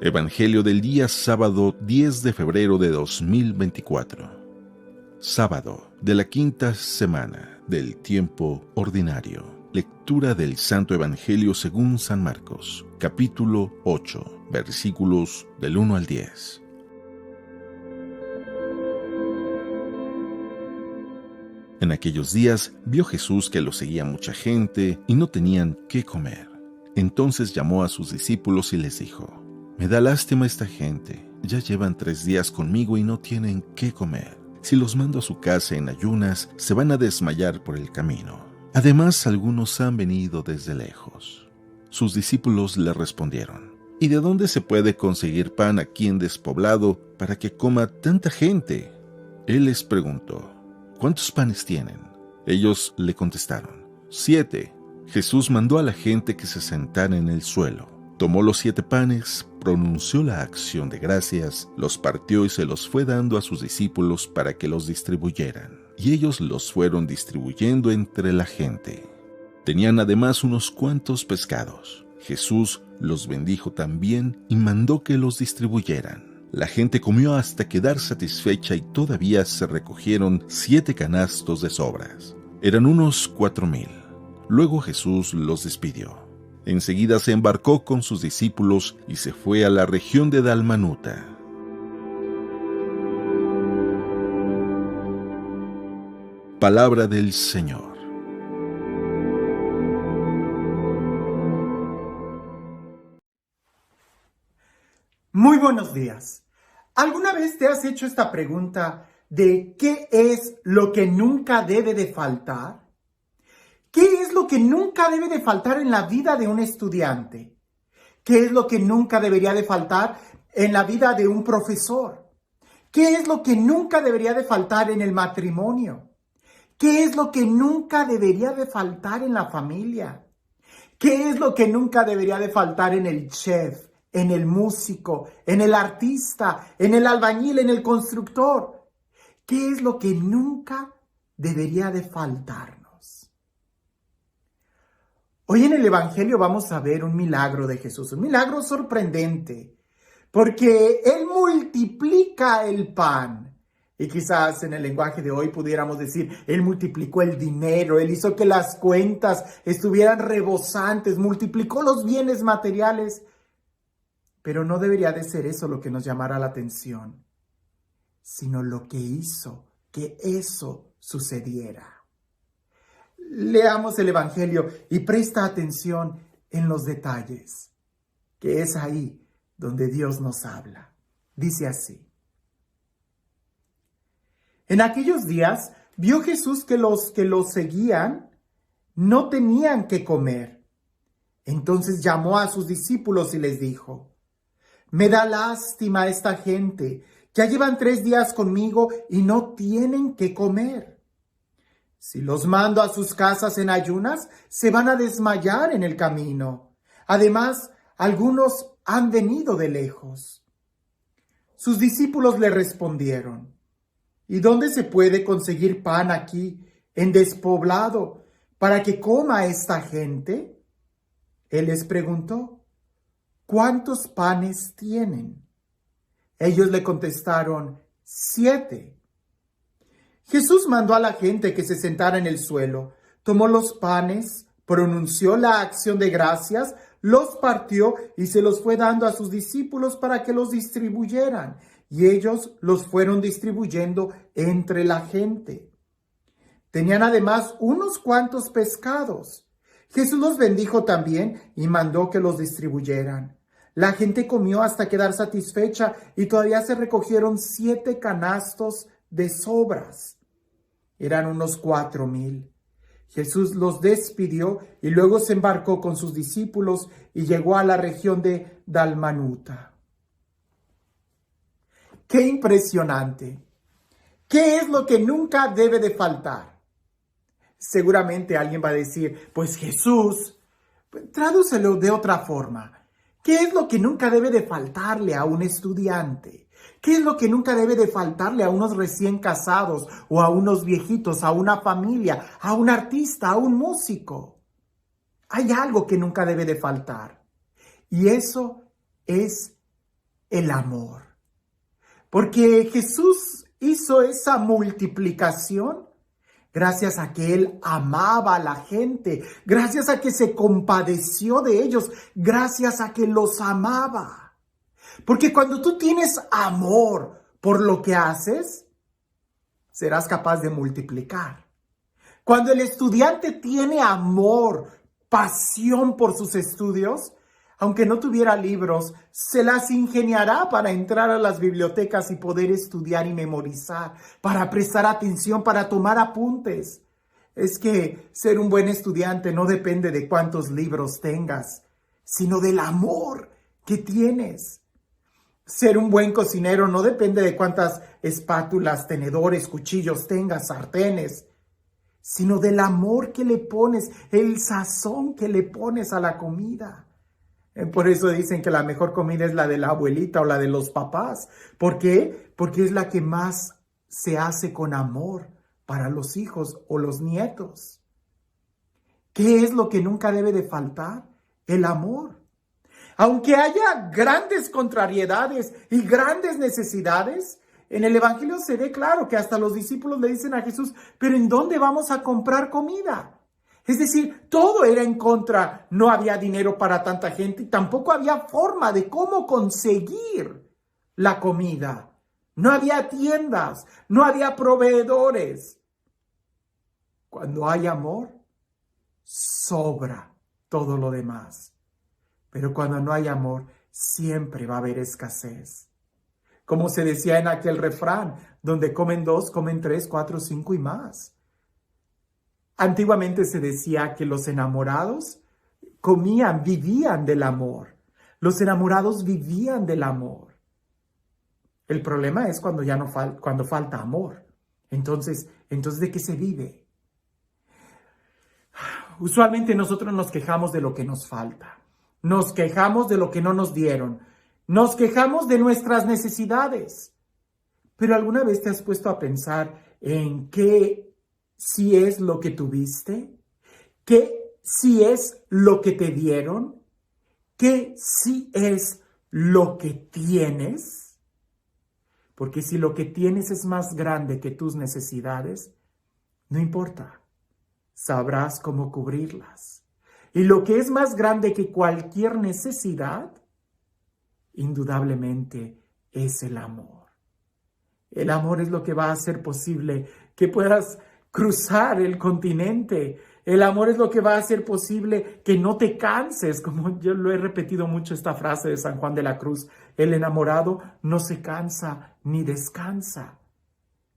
Evangelio del día sábado 10 de febrero de 2024. Sábado de la quinta semana del tiempo ordinario. Lectura del Santo Evangelio según San Marcos, capítulo 8, versículos del 1 al 10. En aquellos días vio Jesús que lo seguía mucha gente y no tenían qué comer. Entonces llamó a sus discípulos y les dijo: Me da lástima esta gente, ya llevan 3 días conmigo y no tienen qué comer. Si los mando a su casa en ayunas, se van a desmayar por el camino. Además, algunos han venido desde lejos. Sus discípulos le respondieron: ¿Y de dónde se puede conseguir pan aquí en despoblado para que coma tanta gente? Él les preguntó: ¿Cuántos panes tienen? Ellos le contestaron: 7. Jesús mandó a la gente que se sentara en el suelo. Tomó los 7 panes, pronunció la acción de gracias, los partió y se los fue dando a sus discípulos para que los distribuyeran. Y ellos los fueron distribuyendo entre la gente. Tenían además unos cuantos pescados. Jesús los bendijo también y mandó que los distribuyeran. La gente comió hasta quedar satisfecha y todavía se recogieron 7 canastos de sobras. Eran unos 4,000. Luego Jesús los despidió. Enseguida se embarcó con sus discípulos y se fue a la región de Dalmanuta. Palabra del Señor. Muy buenos días. ¿Alguna vez te has hecho esta pregunta de qué es lo que nunca debe de faltar? ¿Qué es lo que nunca debe de faltar en la vida de un estudiante? ¿Qué es lo que nunca debería de faltar en la vida de un profesor? ¿Qué es lo que nunca debería de faltar en el matrimonio? ¿Qué es lo que nunca debería de faltar en la familia? ¿Qué es lo que nunca debería de faltar en el chef, en el músico, en el artista, en el albañil, en el constructor? ¿Qué es lo que nunca debería de faltarnos? Hoy en el Evangelio vamos a ver un milagro de Jesús, un milagro sorprendente, porque Él multiplica el pan. Y quizás en el lenguaje de hoy pudiéramos decir, Él multiplicó el dinero, Él hizo que las cuentas estuvieran rebosantes, multiplicó los bienes materiales. Pero no debería de ser eso lo que nos llamara la atención, sino lo que hizo que eso sucediera. Leamos el Evangelio y presta atención en los detalles, que es ahí donde Dios nos habla. Dice así: En aquellos días vio Jesús que los que lo seguían no tenían que comer. Entonces llamó a sus discípulos y les dijo: Me da lástima esta gente, ya llevan 3 días conmigo y no tienen que comer. Si los mando a sus casas en ayunas, se van a desmayar en el camino. Además, algunos han venido de lejos. Sus discípulos le respondieron: ¿Y dónde se puede conseguir pan aquí, en despoblado, para que coma esta gente? Él les preguntó: ¿Cuántos panes tienen? Ellos le contestaron: 7. Jesús mandó a la gente que se sentara en el suelo, tomó los panes, pronunció la acción de gracias, los partió y se los fue dando a sus discípulos para que los distribuyeran, y ellos los fueron distribuyendo entre la gente. Tenían además unos cuantos pescados. Jesús los bendijo también y mandó que los distribuyeran. La gente comió hasta quedar satisfecha y todavía se recogieron 7 canastos de sobras. Eran unos 4,000. Jesús los despidió y luego se embarcó con sus discípulos y llegó a la región de Dalmanuta. ¡Qué impresionante! ¿Qué es lo que nunca debe de faltar? Seguramente alguien va a decir: pues Jesús, tradúcelo de otra forma. ¿Qué es lo que nunca debe de faltarle a un estudiante? ¿Qué es lo que nunca debe de faltarle a unos recién casados o a unos viejitos, a una familia, a un artista, a un músico? Hay algo que nunca debe de faltar. Y eso es el amor. Porque Jesús hizo esa multiplicación gracias a que Él amaba a la gente, gracias a que se compadeció de ellos, gracias a que los amaba. Porque cuando tú tienes amor por lo que haces, serás capaz de multiplicar. Cuando el estudiante tiene amor, pasión por sus estudios, aunque no tuviera libros, se las ingeniará para entrar a las bibliotecas y poder estudiar y memorizar, para prestar atención, para tomar apuntes. Es que ser un buen estudiante no depende de cuántos libros tengas, sino del amor que tienes. Ser un buen cocinero no depende de cuántas espátulas, tenedores, cuchillos tengas, sartenes, sino del amor que le pones, el sazón que le pones a la comida. Por eso dicen que la mejor comida es la de la abuelita o la de los papás. ¿Por qué? Porque es la que más se hace con amor para los hijos o los nietos. ¿Qué es lo que nunca debe de faltar? El amor. Aunque haya grandes contrariedades y grandes necesidades, en el Evangelio se ve claro que hasta los discípulos le dicen a Jesús, ¿pero en dónde vamos a comprar comida? Es decir, todo era en contra, no había dinero para tanta gente y tampoco había forma de cómo conseguir la comida. No había tiendas, no había proveedores. Cuando hay amor, sobra todo lo demás. Pero cuando no hay amor, siempre va a haber escasez. Como se decía en aquel refrán, donde comen 2, comen 3, 4, 5 y más. Antiguamente se decía que los enamorados comían, vivían del amor. Los enamorados vivían del amor. El problema es cuando ya no cuando falta amor. Entonces, ¿de qué se vive? Usualmente nosotros nos quejamos de lo que nos falta. Nos quejamos de lo que no nos dieron. Nos quejamos de nuestras necesidades. Pero ¿alguna vez te has puesto a pensar en qué si es lo que tuviste? ¿Qué si es lo que te dieron? ¿Qué si es lo que tienes? Porque si lo que tienes es más grande que tus necesidades, no importa, sabrás cómo cubrirlas. Y lo que es más grande que cualquier necesidad, indudablemente es el amor. El amor es lo que va a hacer posible que puedas cruzar el continente. El amor es lo que va a hacer posible que no te canses, como yo lo he repetido mucho esta frase de San Juan de la Cruz. El enamorado no se cansa ni descansa.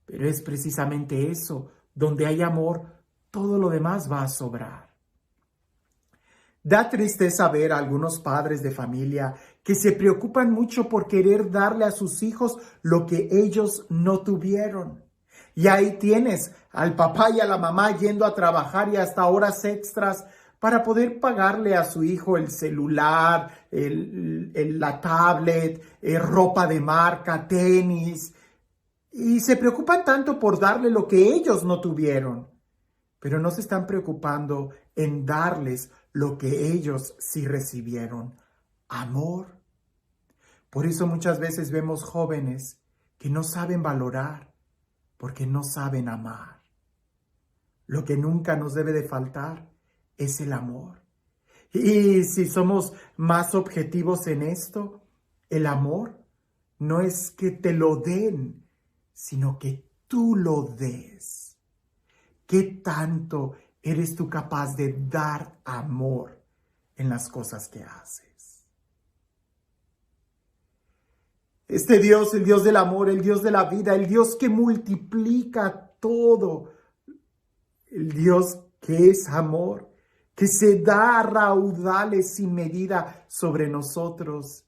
Pero es precisamente eso, donde hay amor, todo lo demás va a sobrar. Da tristeza ver a algunos padres de familia que se preocupan mucho por querer darle a sus hijos lo que ellos no tuvieron. Y ahí tienes al papá y a la mamá yendo a trabajar y hasta horas extras para poder pagarle a su hijo el celular, la tablet, ropa de marca, tenis. Y se preocupan tanto por darle lo que ellos no tuvieron, pero no se están preocupando en darles lo que ellos sí recibieron, amor. Por eso muchas veces vemos jóvenes que no saben valorar, porque no saben amar. Lo que nunca nos debe de faltar es el amor. Y si somos más objetivos en esto, el amor no es que te lo den, sino que tú lo des. ¿Qué tanto eres tú capaz de dar amor en las cosas que haces? Este Dios, el Dios del amor, el Dios de la vida, el Dios que multiplica todo, el Dios que es amor, que se da a raudales sin medida sobre nosotros.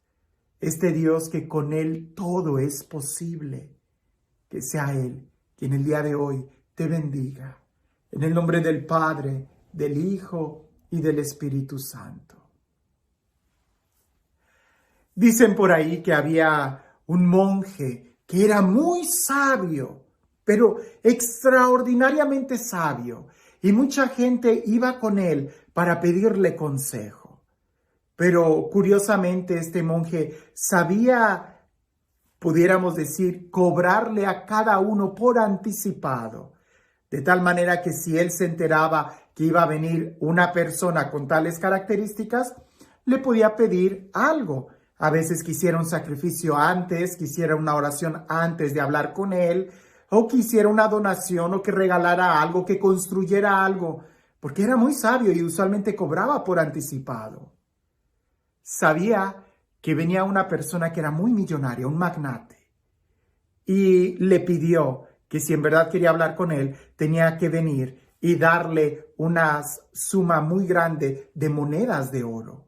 Este Dios que con Él todo es posible. Que sea Él quien el día de hoy te bendiga. En el nombre del Padre, del Hijo y del Espíritu Santo. Dicen por ahí que había un monje que era muy sabio, pero extraordinariamente sabio, y mucha gente iba con él para pedirle consejo. Pero curiosamente este monje sabía pudiéramos decir, cobrarle a cada uno por anticipado, de tal manera que si él se enteraba que iba a venir una persona con tales características, le podía pedir algo. A veces quisiera un sacrificio antes, quisiera una oración antes de hablar con él, o quisiera una donación, o que regalara algo, que construyera algo, porque era muy sabio y usualmente cobraba por anticipado. Sabía que venía una persona que era muy millonaria, un magnate, y le pidió que si en verdad quería hablar con él, tenía que venir y darle una suma muy grande de monedas de oro.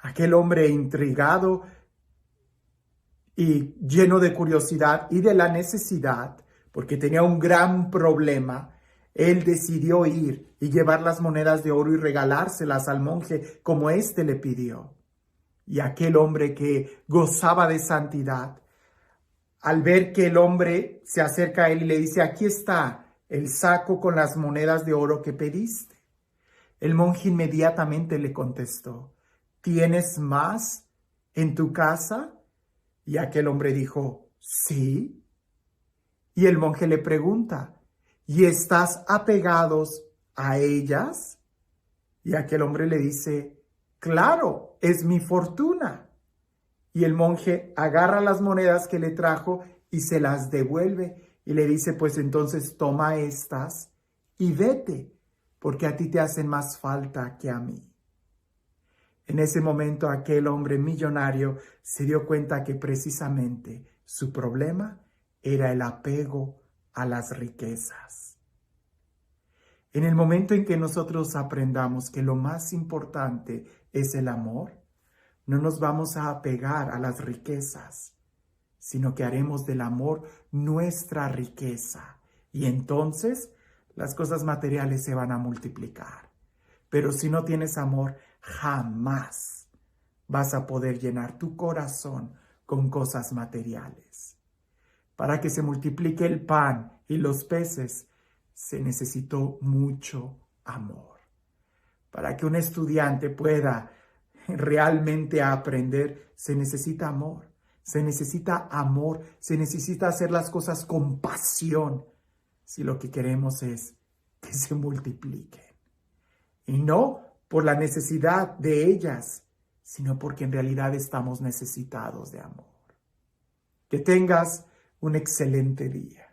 Aquel hombre intrigado y lleno de curiosidad y de la necesidad, porque tenía un gran problema, él decidió ir y llevar las monedas de oro y regalárselas al monje como éste le pidió. Y aquel hombre que gozaba de santidad, al ver que el hombre se acerca a él y le dice, aquí está el saco con las monedas de oro que pediste. El monje inmediatamente le contestó, ¿tienes más en tu casa? Y aquel hombre dijo, sí. Y el monje le pregunta, ¿y estás apegados a ellas? Y aquel hombre le dice, claro, es mi fortuna. Y el monje agarra las monedas que le trajo y se las devuelve y le dice, pues entonces toma estas y vete, porque a ti te hacen más falta que a mí. En ese momento aquel hombre millonario se dio cuenta que precisamente su problema era el apego a las riquezas. En el momento en que nosotros aprendamos que lo más importante es el amor, no nos vamos a apegar a las riquezas, sino que haremos del amor nuestra riqueza. Y entonces las cosas materiales se van a multiplicar. Pero si no tienes amor, jamás vas a poder llenar tu corazón con cosas materiales. Para que se multiplique el pan y los peces, se necesitó mucho amor. Para que un estudiante pueda realmente aprender, se necesita amor. Se necesita amor, se necesita hacer las cosas con pasión, si lo que queremos es que se multipliquen. Y no por la necesidad de ellas, sino porque en realidad estamos necesitados de amor. Que tengas un excelente día.